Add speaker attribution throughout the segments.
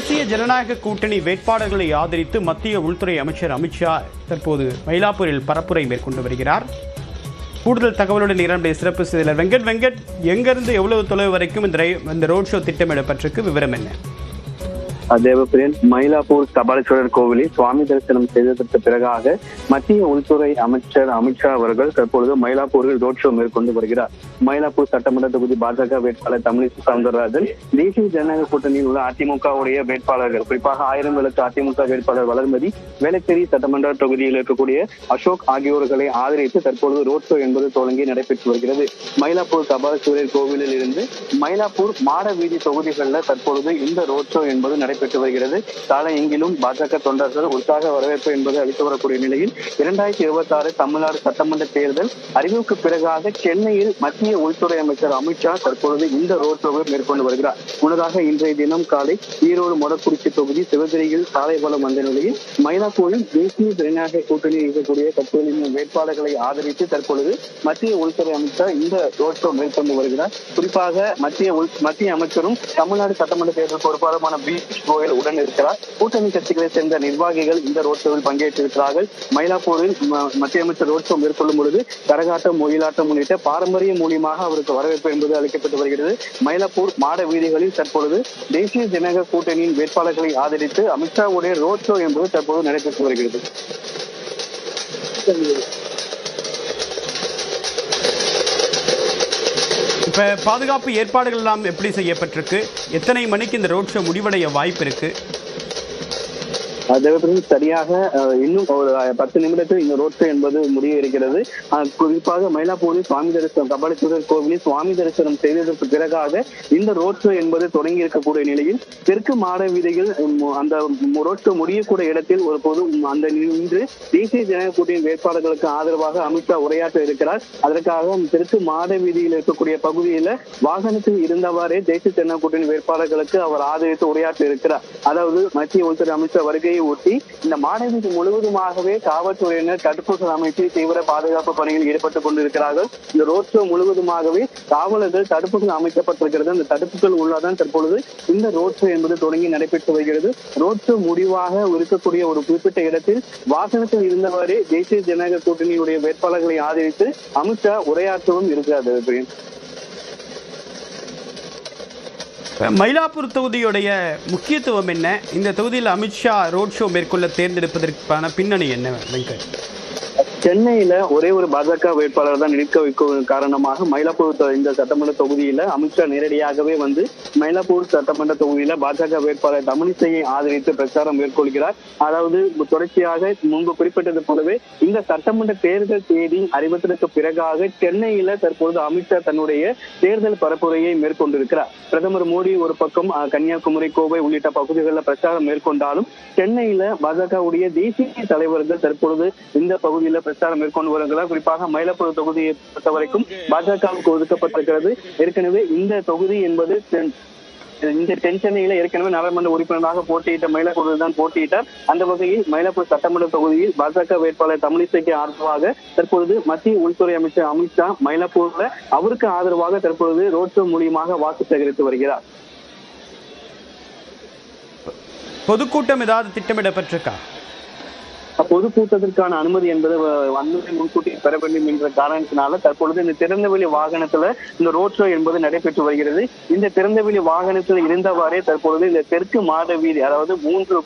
Speaker 1: தேசிய ஜனநாயக கூட்டணி வேட்பாளர்களை ஆதரித்து மத்திய உள்துறை அமைச்சர் அமித்ஷா தற்போது மயிலாப்பூரில் பரப்புரை மேற்கொண்டு வருகிறார். கூடுதல் தகவலுடன் இரண்டு சிறப்பு செய்தியாளர் வெங்கட் எங்கிருந்து எவ்வளவு தொலைவு வரைக்கும் இந்த ரோட் ஷோ திட்டமிடப்பட்டிருக்கு, விவரம் என்ன?
Speaker 2: தேவபிரியன், மயிலாப்பூர் கபாலீஸ்வரர் கோவிலில் சுவாமி தரிசனம் செய்ததற்கு பிறகாக மத்திய உள்துறை அமைச்சர் அமித்ஷா அவர்கள் தற்பொழுது மயிலாப்பூரில் ரோட் ஷோ மேற்கொண்டு வருகிறார். மயிலாப்பூர் சட்டமன்ற தொகுதி பாஜக வேட்பாளர் தமிழிசை சவுந்தரராஜன், தேசிய ஜனநாயக கூட்டணியில் உள்ள அதிமுகவுடைய வேட்பாளர்கள், குறிப்பாக 1000 விளக்கு அதிமுக வேட்பாளர் வளர்மதி, வேளச்சேரி சட்டமன்ற தொகுதியில் இருக்கக்கூடிய அசோக் ஆகியோர்களை ஆதரித்து தற்பொழுது ரோட் ஷோ என்பது தொடங்கி நடைபெற்று வருகிறது. மயிலாப்பூர் கபாலீஸ்வரர் கோவிலில் இருந்து மயிலாப்பூர் மாட வீதி தொகுதிகளில் தற்பொழுது இந்த ரோட் ஷோ என்பது நடைபெற்று வருகிறது. சாலை எங்கிலும் பாஜக தொண்டர்கள் உற்சாக வரவேற்பு என்பது அளித்து வரக்கூடிய நிலையில் 2026 தமிழ்நாடு சட்டமன்ற தேர்தல் அறிவிப்புக்கு பிறகாக சென்னையில் மத்திய உள்துறை அமைச்சர் அமித்ஷா தற்பொழுது இந்த ரோட் ஷோவை மேற்கொண்டு வருகிறார். முன்னதாக இன்றைய தினம் காலை ஈரோடு மொடக்குறிச்சி தொகுதி சிவகிரியில் சாலை பலம் வந்த நிலையில் மயிலாப்பூரில் தேசிய ஜனநாயக கூட்டணியில் இருக்கக்கூடிய கட்சிகளின் வேட்பாளர்களை ஆதரித்து தற்பொழுது மத்திய உள்துறை அமைச்சர் இந்த ரோட் ஷோ மேற்கொண்டு வருகிறார். குறிப்பாக மத்திய அமைச்சரும் தமிழ்நாடு சட்டமன்ற தேர்தல் பொறுப்பாளருமான கோயில் உடன் இருக்கிறார். கூட்டணி கட்சிகளை சேர்ந்த நிர்வாகிகள் இந்த ரோட் ஷோவில் பங்கேற்றிருக்கிறார்கள். மயிலாப்பூரில் மத்திய அமைச்சர் ரோட் ஷோ மேற்கொள்ளும் பொழுது கரகாட்டம், ஒயிலாட்டம் உள்ளிட்ட பாரம்பரிய மூலியமாக அவருக்கு வரவேற்பு என்பது அளிக்கப்பட்டு வருகிறது. மயிலாப்பூர் மாட வீதிகளில் தற்பொழுது தேசிய ஜனநாயக கூட்டணியின் வேட்பாளர்களை ஆதரித்து அமித்ஷாவுடைய ரோட் ஷோ என்பது தற்போது நடைபெற்று வருகிறது.
Speaker 1: இப்போ பாதுகாப்பு ஏற்பாடுகள் எல்லாம் எப்படி செய்யப்பட்டிருக்கு? எத்தனை மணிக்கு இந்த ரோட் ஷோ முடிவடைய வாய்ப்பு இருக்கு?
Speaker 2: சரியாக இன்னும் ஒரு 10 நிமிடத்தில் இந்த ரோட் ஷோ என்பது முடிய இருக்கிறது. குறிப்பாக மயிலாப்பூரில் சுவாமி தரிசனம் கபாலீஸ்வரர் கோவிலில் சுவாமி தரிசனம் செய்ததற்கு பிறகாக இந்த ரோட் ஷோ என்பது தொடங்கி இருக்கக்கூடிய நிலையில் தெற்கு மாட வீதியில் அந்த ரோட் ஷோ முடியக்கூடிய இடத்தில் ஒரு பொது அந்த இன்று தேசிய ஜனநாயக கூட்டணி வேட்பாளர்களுக்கு ஆதரவாக அமித்ஷா உரையாற்ற இருக்கிறார். அதற்காக தெற்கு மாட வீதியில் இருக்கக்கூடிய பகுதியில் வாகனத்தில் இருந்தவாறே தேசிய ஜனநாயக கூட்டணி வேட்பாளர்களுக்கு அவர் ஆதரித்து உரையாற்ற இருக்கிறார். அதாவது மத்திய உள்துறை அமைச்சர் வருகையை ஒட்டி இந்த மாநகராட்சி முழுவதுமாகவே காவல்துறையினர் தடுப்பூசி அமைத்து தீவிர பாதுகாப்பு பணியில் ஈடுபட்டுக் கொண்டிருக்கிறார்கள். இந்த ரோட் ஷோ முழுவதுமாகவே காவலர்கள் தடுப்புகள் அமைக்கப்பட்டிருக்கிறது. அந்த தடுப்புகள் உள்ளதான் தற்பொழுது இந்த ரோட் ஷோ என்பது தொடங்கி நடைபெற்று வருகிறது. ரோட் ஷோ முடிவாக இருக்கக்கூடிய ஒரு குறிப்பிட்ட இடத்தில் வாகனத்தில் இருந்தவரே தேசிய ஜனநாயக கூட்டணியுடைய வேட்பாளர்களை ஆதரித்து அமித்ஷா உரையாற்றவும் இருக்கிறார்.
Speaker 1: மயிலாப்பூர் தொகுதியுடைய முக்கியத்துவம் என்ன? இந்த தொகுதியில் அமித்ஷா ரோட் ஷோ மேற்கொள்ள தேர்ந்தெடுப்பதற்கான பின்னணி என்ன வெங்கட்?
Speaker 2: சென்னையில ஒரே ஒரு பாஜக வேட்பாளர் தான் நிற்க வைக்கும் காரணமாக மயிலாப்பூர் இந்த சட்டமன்ற தொகுதியில அமித்ஷா நேரடியாகவே வந்து மயிலாப்பூர் சட்டமன்ற தொகுதியில பாஜக வேட்பாளர் தமிழிசையை ஆதரித்து பிரச்சாரம் மேற்கொள்கிறார். அதாவது தொடர்ச்சியாக முன்பு குறிப்பிட்டது போலவே இந்த சட்டமன்ற தேர்தல் தேதி அறிவித்ததற்கு பிறகாக சென்னையில தற்பொழுது அமித்ஷா தன்னுடைய தேர்தல் பரப்புரையை மேற்கொண்டிருக்கிறார். பிரதமர் மோடி ஒரு பக்கம் கன்னியாகுமரி, கோவை உள்ளிட்ட பகுதிகளில் பிரச்சாரம் மேற்கொண்டாலும் சென்னையில பாஜகவுடைய தேசிய தலைவர்கள் தற்பொழுது இந்த பகுதியில பிரச்சாரம் மேற்கொண்டு வருகிறார். குறிப்பாக மயிலாப்பூர் தொகுதியை பொறுத்த வரைக்கும் பாஜகவுக்கு ஒதுக்கப்பட்டிருக்கிறது. ஏற்கனவே இந்த தொகுதி என்பது இந்த தென்சென்னையில ஏற்கனவே நாடாளுமன்ற உறுப்பினராக போட்டியிட்ட மயிலாப்பூரில் தான் போட்டியிட்டார். அந்த வகையில் மயிலாப்பூர் சட்டமன்ற தொகுதியில் பாஜக வேட்பாளர் தமிழிசைக்கு ஆதரவாக தற்பொழுது மத்திய உள்துறை அமைச்சர் அமித்ஷா மயிலாப்பூர்ல அவருக்கு ஆதரவாக தற்பொழுது ரோட் ஷோ மூலியமாக வாக்கு சேகரித்து வருகிறார்.
Speaker 1: பொதுக்கூட்டம் ஏதாவது திட்டமிடப்பட்டிருக்கா?
Speaker 2: பொதுக்கூட்டத்திற்கான அனுமதி என்பது முன்கூட்டி பெற வேண்டும் என்ற காரணத்தினால தற்பொழுது இந்த திறந்தவெளி வாகனத்துல இந்த ரோட் ஷோ என்பது நடைபெற்று வருகிறது. இந்த திறந்தவெளி வாகனத்தில் இருந்தவாறே தற்பொழுது இந்த தெற்கு மாட வீதி, அதாவது 3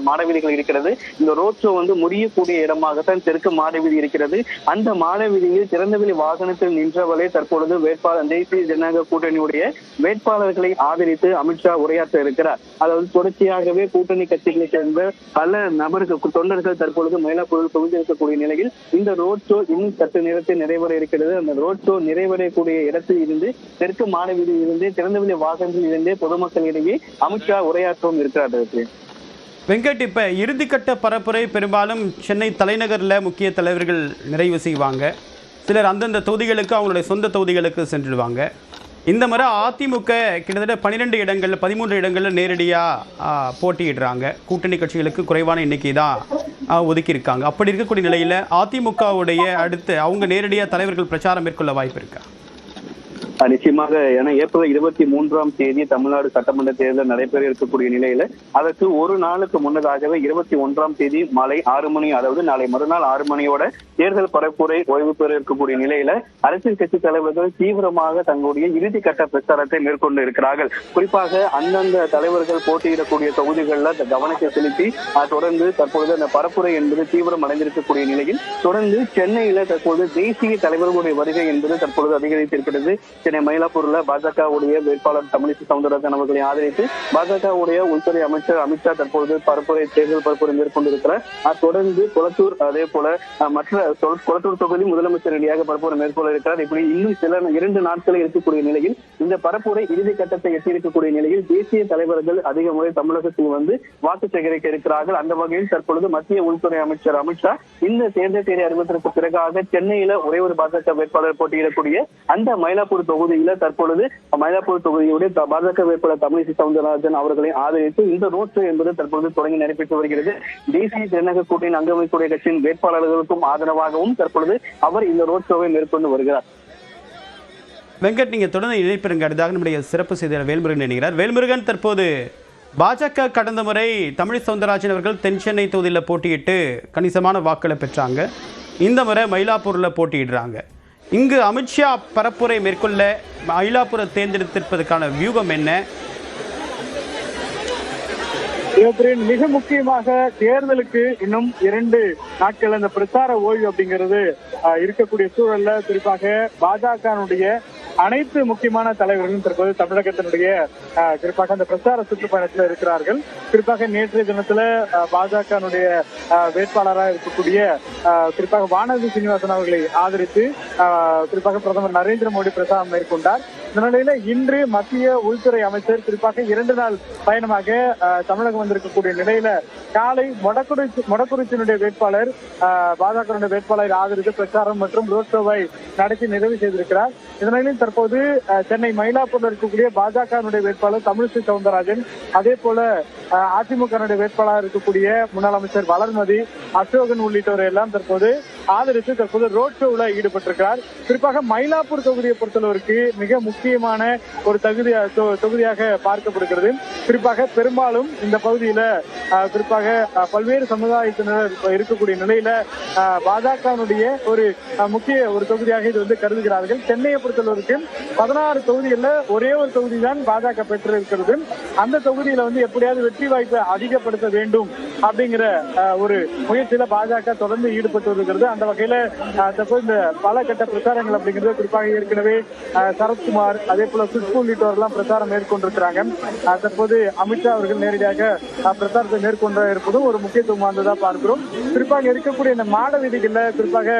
Speaker 2: மாட வீதிகள் இருக்கிறது. இந்த ரோட் ஷோ வந்து முடியக்கூடிய இடமாகத்தான் தெற்கு மாட வீதி இருக்கிறது. அந்த மாட வீதியில் திறந்தவெளி வாகனத்தில் நின்றவளே தற்பொழுது வேட்பாளர் தேசிய ஜனநாயக கூட்டணியுடைய வேட்பாளர்களை ஆதரித்து அமித்ஷா உரையாற்ற இருக்கிறார். அதாவது தொடர்ச்சியாகவே கூட்டணி கட்சிகளை சேர்ந்த பல நபர்கள் தொண்டர்கள் தற்பொழுது மயிலாப்பூரில் குவிந்திருக்கக்கூடிய நிலையில் இந்த ரோட் ஷோ இன்னும் சற்று நேரத்தில் நிறைவேற இருக்கிறது. அந்த ரோட் ஷோ நிறைவேறக்கூடிய இடத்தில் இருந்து தெற்கு மாட வீதியில் இருந்து திறந்தவெளி வாகனத்தில் இருந்தே பொதுமக்களிடையே அமித்ஷா உரையாற்றவும் இருக்கிறார்கள்.
Speaker 1: வெங்கட், இப்ப இறுதிக்கட்ட பரப்புரை பெரும்பாலும் சென்னை தலைநகர்ல முக்கிய தலைவர்கள் நிறைவு செய்வாங்க. சிலர் அந்தந்த தொகுதிகளுக்கு அவங்களுடைய சொந்த தொகுதிகளுக்கு சென்றுடுவாங்க. இந்த முறை அதிமுக கிட்டத்தட்ட 12 இடங்கள்ல 13 இடங்களில் நேரடியாக போட்டியிடுறாங்க. கூட்டணி கட்சிகளுக்கு குறைவான எண்ணிக்கை தான் ஒதுக்கியிருக்காங்க. அப்படி இருக்கக்கூடிய நிலையில் அதிமுகவுடைய அடுத்து அவங்க நேரடியாக தலைவர்கள் பிரச்சாரம் மேற்கொள்ள வாய்ப்பு இருக்கா?
Speaker 2: நிச்சயமாக ஏன்னா ஏப்ரல் 23 தமிழ்நாடு சட்டமன்ற தேர்தல் நடைபெற இருக்கக்கூடிய நிலையில அதற்கு ஒரு நாளுக்கு முன்னதாகவே 21 மாலை 6 மணி, அதாவது நாளை மறுநாள் 6 மணியோட தேர்தல் பரப்புரை ஓய்வு பெற இருக்கக்கூடிய நிலையில அரசியல் கட்சி தலைவர்கள் தீவிரமாக தங்களுடைய இறுதி கட்ட பிரச்சாரத்தை மேற்கொண்டு இருக்கிறார்கள். குறிப்பாக அந்தந்த தலைவர்கள் போட்டியிடக்கூடிய தொகுதிகளில் கவனத்தை செலுத்தி தொடர்ந்து தற்பொழுது அந்த பரப்புரை என்பது தீவிரம் அடைந்திருக்கக்கூடிய நிலையில் தொடர்ந்து சென்னையில தற்போது தேசிய தலைவர்களுடைய வருகை என்பது தற்பொழுது அதிகரித்திருக்கிறது. சென்னை மயிலாப்பூர்ல பாஜகவுடைய வேட்பாளர் தமிழிசை சவுந்தரராஜன் அவர்களை ஆதரித்து பாஜகவுடைய உள்துறை அமைச்சர் அமித்ஷா தற்பொழுது பரப்புரை தேர்தல் பரப்புரை மேற்கொண்டிருக்கிறார். தொடர்ந்து கொளத்தூர், அதே போல மற்ற கொளத்தூர் தொகுதி முதலமைச்சர் ரீதியாக பரப்புரை மேற்கொள்ள இருக்கிறார். இப்படி இன்னும் சில 2 நாட்களில் இருக்கக்கூடிய நிலையில் இந்த பரப்புரை இறுதி கட்டத்தை எட்டியிருக்கக்கூடிய நிலையில் தேசிய தலைவர்கள் அதிக முறை தமிழகத்தில் வந்து வாக்கு சேகரிக்க இருக்கிறார்கள். அந்த வகையில் தற்பொழுது மத்திய உள்துறை அமைச்சர் அமித்ஷா இந்த தேர்தல் தேதி அறிவித்ததற்கு பிறகாக சென்னையில ஒரே ஒரு பாஜக வேட்பாளர் போட்டியிடக்கூடிய அந்த மயிலாப்பூர் தொகுதியில தற்பொழுது மயிலாப்பூர் தொகுதியுடைய பாஜக வேட்பாளர் தமிழிசை சவுந்தரராஜன் அவர்களை ஆதரித்து இந்த ரோட் ஷோ என்பது தற்பொழுது தொடங்கி நடைபெற்று வருகிறது. தேசிய ஜனநாயக கூட்டணியின் அங்கமைக்கூடிய கட்சியின் வேட்பாளர்களுக்கும் ஆதரவாகவும் தற்பொழுது அவர் இந்த ரோட் ஷோவை மேற்கொண்டு வருகிறார்.
Speaker 1: வெங்கட், நீங்க தொடர்ந்து இணைப்பிருங்க. அடுத்தாக நம்முடைய சிறப்பு செய்தியாளர் வேல்முருகன் இணைகிறார். வேல்முருகன், தற்போது பாஜக கடந்த முறை தமிழிசை சவுந்தரராஜன் அவர்கள் தென் சென்னை தொகுதியில் போட்டியிட்டு கணிசமான வாக்களை பெற்றாங்க. இந்த முறை மயிலாப்பூரில் போட்டியிடுறாங்க. இங்கு அமித்ஷா பரப்புரை மேற்கொள்ள மயிலாப்பூரை தேர்ந்தெடுத்திருப்பதற்கான வியூகம் என்ன?
Speaker 3: மிக முக்கியமாக தேர்தலுக்கு இன்னும் 2 நாட்கள் அந்த பிரச்சார ஓய்வு அப்படிங்கிறது இருக்கக்கூடிய சூழல்ல குறிப்பாக பாஜகனுடைய அனைத்து முக்கியமான தலைவர்களும் தற்போது தமிழகத்தினுடைய குறிப்பாக அந்த பிரச்சார சுற்றுப்பயணத்தில் இருக்கிறார்கள். குறிப்பாக நேற்றைய தினத்துல பாஜகனுடைய வேட்பாளராக இருக்கக்கூடிய குறிப்பாக வானதி சீனிவாசன் அவர்களை ஆதரித்து குறிப்பாக பிரதமர் நரேந்திர மோடி பிரச்சாரம் மேற்கொண்டார். இந்த நிலையில இன்று மத்திய உள்துறை அமைச்சர் குறிப்பாக 2 நாள் பயணமாக தமிழகம் வந்திருக்கக்கூடிய நிலையில காலை மொடக்குறிச்சியினுடைய வேட்பாளர் பாஜக வேட்பாளரை ஆதரித்து பிரச்சாரம் மற்றும் ரோட் ஷோவை நடத்தி நிறைவு செய்திருக்கிறார். இதனாலும் தற்போது சென்னை மயிலாப்பூரில் இருக்கக்கூடிய பாஜக வேட்பாளர் தமிழிசை சவுந்தரராஜன், அதே போல அதிமுக வேட்பாளர் இருக்கக்கூடிய முன்னாள் அமைச்சர் வளர்மதி, அசோகன் உள்ளிட்டவரை எல்லாம் தற்போது ஆதரித்து தற்போது ரோட் ஷோவில் ஈடுபட்டிருக்கிறார். குறிப்பாக மயிலாப்பூர் தொகுதியை பொறுத்தளவிற்கு மிக முக்கியமான ஒரு தொகுதியாக பார்க்கப்படுகிறது. குறிப்பாக பெரும்பாலும் இந்த பகுதியில குறிப்பாக பல்வேறு சமுதாயத்தினர் இருக்கக்கூடிய நிலையில பாஜகனுடைய ஒரு முக்கிய ஒரு தொகுதியாக இது வந்து கருதுகிறார்கள். சென்னையை பொறுத்தளவிற்கு 16 தொகுதிகளில் ஒரே ஒரு தொகுதி தான் பாஜக பெற்றிருக்கிறது. அந்த தொகுதியில வந்து எப்படியாவது வெற்றி வாய்ப்பை அதிகப்படுத்த வேண்டும் அப்படிங்கிற ஒரு முயற்சியில பாஜக தொடர்ந்து ஈடுபட்டு வருகிறது. அந்த வகையில தற்போது இந்த பல கட்ட பிரச்சாரங்கள் அப்படிங்கிறது குறிப்பாக ஏற்கனவே சரத்குமார், அதே போல சுஷ்பு உள்ளிட்டோரெல்லாம் பிரச்சாரம் மேற்கொண்டிருக்கிறாங்க. தற்போது அமித்ஷா அவர்கள் நேரடியாக பிரச்சாரத்தை மேற்கொண்டு இருப்பதும் ஒரு முக்கியத்துவம் வாய்ந்ததா பார்க்கிறோம். குறிப்பாக இருக்கக்கூடிய இந்த மாட வீதிகள்ல குறிப்பாக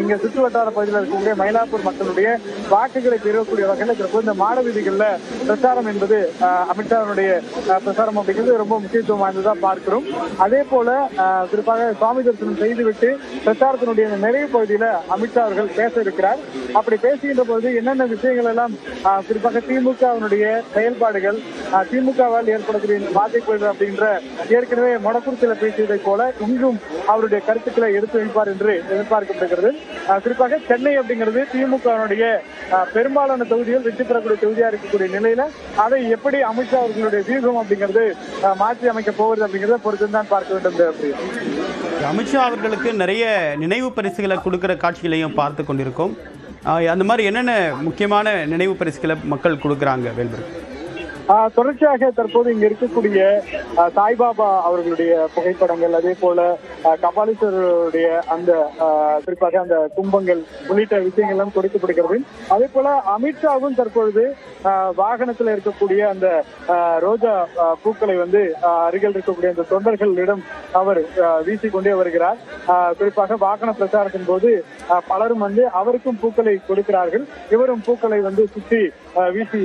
Speaker 3: இங்க சுற்று வட்டார பகுதியில் இருக்கக்கூடிய மயிலாப்பூர் மக்களுடைய வாக்குகளை பெறக்கூடிய வகையில் தற்போது இந்த மாட வீதிகள்ல பிரச்சாரம் என்பது அமித்ஷாவுடைய பிரச்சாரம் அப்படிங்கிறது ரொம்ப முக்கியத்துவம் வாய்ந்ததா பார்க்கிறோம். அதே போல குறிப்பாக சுவாமி தரிசனம் செய்துவிட்டு பிரச்சாரத்தினுடைய நிறைவு பகுதியில அமித்ஷா அவர்கள் பேச இருக்கிறார். அப்படி பேசுகின்ற போது என்னென்ன விஷயங்கள் எல்லாம் குறிப்பாக திமுகவினுடைய செயல்பாடுகள், திமுகவால் ஏற்படக்கூடிய பாதிப்புகள் அப்படின்ற ஏற்கனவே மொடக்குறிச்சியில பேசியதை போல இங்கும் அவருடைய கருத்துக்களை எடுத்து வைப்பார் என்று எதிர்பார்க்கப்படுகிறது. குறிப்பாக சென்னை அப்படிங்கிறது திமுகவினுடைய பெரும்பாலான தொகுதிகள் வெற்றி பெறக்கூடிய தொகுதியா இருக்கக்கூடிய நிலையில அதை எப்படி அமித்ஷா அவர்களுடைய வியூகம் அப்படிங்கிறது மாற்றி அமைக்க போவது அப்படிங்கிறத பொறுத்து தான் பார்க்க வேண்டும்.
Speaker 1: அமித்ஷா அவர்களுக்கு நிறைய நினைவு பரிசுகளை கொடுக்கிற காட்சிகளையும் பார்த்து கொண்டிருக்கோம். அந்த மாதிரி என்னென்ன முக்கியமான நினைவு பரிசுகளை மக்கள் கொடுக்குறாங்க வேல்முருகன்?
Speaker 3: தொடர்ச்சியாக தற்போது இங்க இருக்கக்கூடிய சாய்பாபா அவர்களுடைய புகைப்படங்கள், அதே போல கபாலீஸ்வரருடைய அந்த குறிப்பாக அந்த கும்பங்கள் உள்ளிட்ட விஷயங்கள் எல்லாம் கொடுக்கப்படுகிறது. அதே போல அமித்ஷாவும் தற்பொழுது வாகனத்தில் இருக்கக்கூடிய அந்த ரோஜா பூக்களை வந்து அருகில் இருக்கக்கூடிய அந்த தொண்டர்களிடம் அவர் வீசிக்கொண்டே வருகிறார். குறிப்பாக வாகன பிரச்சாரத்தின் போது பலரும் வந்து அவருக்கும் பூக்களை கொடுக்கிறார்கள். இவரும் பூக்களை வந்து சுற்றி வீசி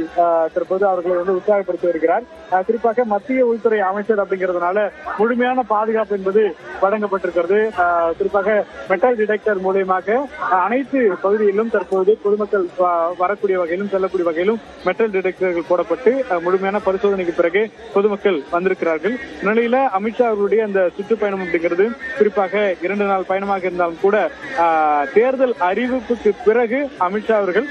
Speaker 3: தற்போது அவர்களை வந்து உற்சாகப்படுத்தி வருகிறார். குறிப்பாக மத்திய உள்துறை அமைச்சர் அப்படிங்கிறதுனால முழுமையான பாதுகாப்பு என்பது வழங்கப்பட்டிருக்கிறது. குறிப்பாக மெட்டல் டிடெக்டர் மூலியமாக அனைத்து பகுதியிலும் தற்போது பொதுமக்கள் வரக்கூடிய வகையிலும் செல்லக்கூடிய வகையிலும் மெட்டல் டிடெக்டர்கள் போடப்பட்டு முழுமையான பரிசோதனைக்கு பிறகு பொதுமக்கள் வந்திருக்கிறார்கள். நிலையில அமித்ஷா அவர்களுடைய அந்த சுற்றுப்பயணம் அப்படிங்கிறது குறிப்பாக 2 நாள் பயணமாக இருந்தாலும் கூட தேர்தல் அறிவிப்புக்கு பிறகு அமித்ஷா அவர்கள்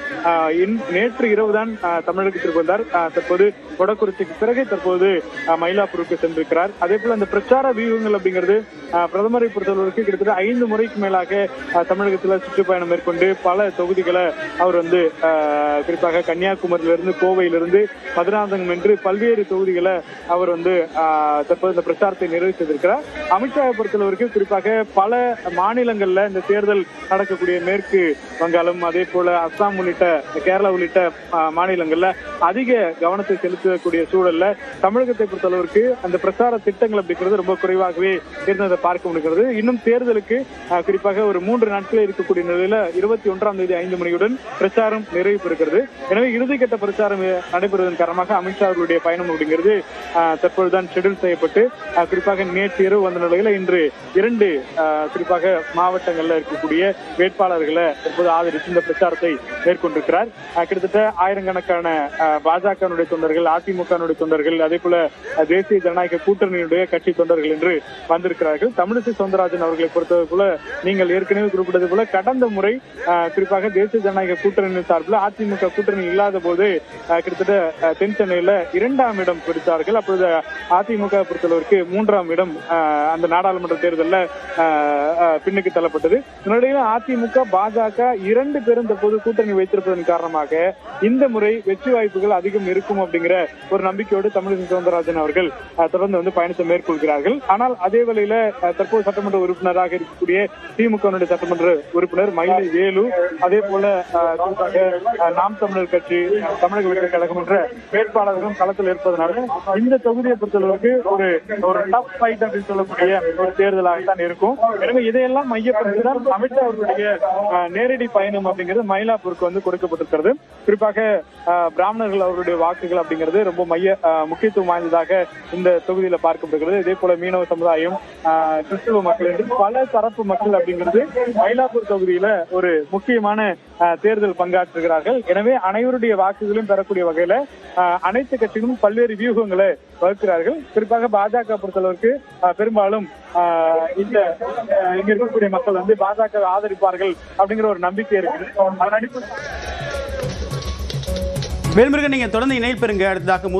Speaker 3: நேற்று இரவுதான் தமிழகத்திற்கு வந்தார். தற்போது கொடக்குறிச்சிக்கு பிறகு தற்போது மயிலாப்பூருக்கு சென்றிருக்கிறார். அதே போல அந்த பிரச்சார வியூகங்கள் அப்படிங்கிறது பிரதமரை பொறுத்தவர்களுக்கு கிட்டத்தட்ட 5 முறைக்கு மேலாக தமிழகத்தில் சுற்றுப்பயணம் மேற்கொண்டு பல தொகுதிகளை அவர் குறிப்பாக கன்னியாகுமரியிலிருந்து கோவையிலிருந்து மதுராந்தகம் என்று பல்வேறு தொகுதிகளை அவர் தற்போது இந்த பிரச்சாரத்தை நிறைவு செய்திருக்கிறார். அமித்ஷாவை பொறுத்தளவிற்கு குறிப்பாக பல மாநிலங்கள்ல இந்த தேர்தல் நடக்கக்கூடிய மேற்கு வங்காளம் அதே போல அஸ்ஸாம் உள்ளிட்ட கேரளா உள்ளிட்ட மாநிலங்கள்ல அதிக கவனத்தை செலுத்தக்கூடிய சூழல்ல தமிழகத்தை பொறுத்தளவிற்கு அந்த பிரச்சார திட்டங்கள் அப்படிங்கிறது ரொம்ப குறைவாகவே இருந்ததை பார்க்க முடிகிறது. இன்னும் தேர்தலுக்கு குறிப்பாக ஒரு 3 நாட்களே இருக்கக்கூடிய நிலையில 21ஆம் தேதி 5 மணியுடன் பிரச்சாரம் நிறைவு பெறுகிறது. எனவே இறுதிக்கட்ட பிரச்சாரம் நடைபெறுவதன் காரணமாக அமித்ஷா அவர்களுடைய பயணம் அப்படிங்கிறது தற்பொழுதுதான் ஷெட்யூல் செய்யப்பட்டு குறிப்பாக நேற்று இரவு வந்த நிலையில இன்று 2 குறிப்பாக மாவட்டங்கள்ல இருக்கக்கூடிய வேட்பாளர்களை தற்போது ஆதரித்து இந்த பிரச்சாரத்தை மேற்கொண்டிருக்கிறார். கிட்டத்தட்ட ஆயிரக்கணக்கான பாஜகனுடைய தொண்டர்கள், அதிமுகனுடைய தொண்டர்கள், அதே போல தேசிய ஜனநாயக கூட்டணியுடைய கட்சி தொண்டர்கள் என்று வந்திருக்கிறார்கள். தமிழிசை சவுந்தரராஜன் அவர்களை பொறுத்தவரை போல நீங்கள் ஏற்கனவே குறிப்பிட்டது போல கடந்த முறை குறிப்பாக தேசிய ஜனநாயக கூட்டணி சார்பில் அதிமுக கூட்டணி இல்லாத போது கிட்டத்தட்ட தென் சென்னையில 2ஆம் இடம் பிடித்தார்கள். அப்பொழுது அதிமுக பொறுத்தளவிற்கு 3ஆம் இடம் அந்த நாடாளுமன்ற தேர்தலில் பின்னுக்கு தள்ளப்பட்டது. இதனிடையில் அதிமுக பாஜக 2 பேரும் தற்போது கூட்டணி வைத்திருப்பதன் காரணமாக இந்த முறை வெற்றி வாய்ப்புகள் அதிகம் இருக்கும் அப்படிங்கிற ஒரு நம்பிக்கையோடு தமிழிசை சவுந்தரராஜன் அவர்கள் தொடர்ந்து பயணத்தை மேற்கொள்கிறார்கள். ஆனால் அதே வேளையில தற்போது சட்டமன்ற உறுப்பினராக இருக்கக்கூடிய திமுக சட்டமன்ற உறுப்பினர் மயிலை வேலு அதே போல நாம் தமிழர் கட்சி, தமிழக வெற்றி கழகம் என்ற வேட்பாளர்களும் களத்தில் இருப்பதனால இந்த தொகுதியை பொறுத்தளவுக்கு ஒரு டஃப் ஃபைட் அப்படின்னு சொல்லக்கூடிய ஒரு தேர்தலாகத்தான் இருக்கும். எனவே இதையெல்லாம் மையப்படுத்திதான் அமித்ஷா அவர்களுடைய நேரடி பயணம் அப்படிங்கிறது மயிலாப்பூருக்கு கொடுக்கப்பட்டிருக்கிறது. குறிப்பாக பிராமணர்கள் அவருடைய வாக்குகள் அப்படிங்கிறது ரொம்ப முக்கியத்துவம் வாய்ந்ததாக இந்த தொகுதியில பார்க்கப்படுகிறது. இதே போல மீனவ சமுதாயம், கிறிஸ்துவ மக்கள் என்று பல தரப்பு மக்கள் அப்படிங்கிறது மயிலாப்பூர் தொகுதியில ஒரு முக்கியமான தேர்தல் பங்காற்றுகிறார்கள். எனவே அனைவருடைய வாக்குகளும் பெறக்கூடிய வகையில அனைத்து கட்சிகளும் பல்வேறு வியூகங்களை வகுக்கிறார்கள். குறிப்பாக பாஜக பொறுத்தளவிற்கு பெரும்பாலும் இங்க இருக்கக்கூடிய மக்கள் பாஜக ஆதரிப்பார்கள் அப்படிங்கிற ஒரு நம்பிக்கை இருக்கு.
Speaker 1: வேல்முருகன், நீங்க தொடர்ந்து இணைப்பிருங்க. அடுத்ததாக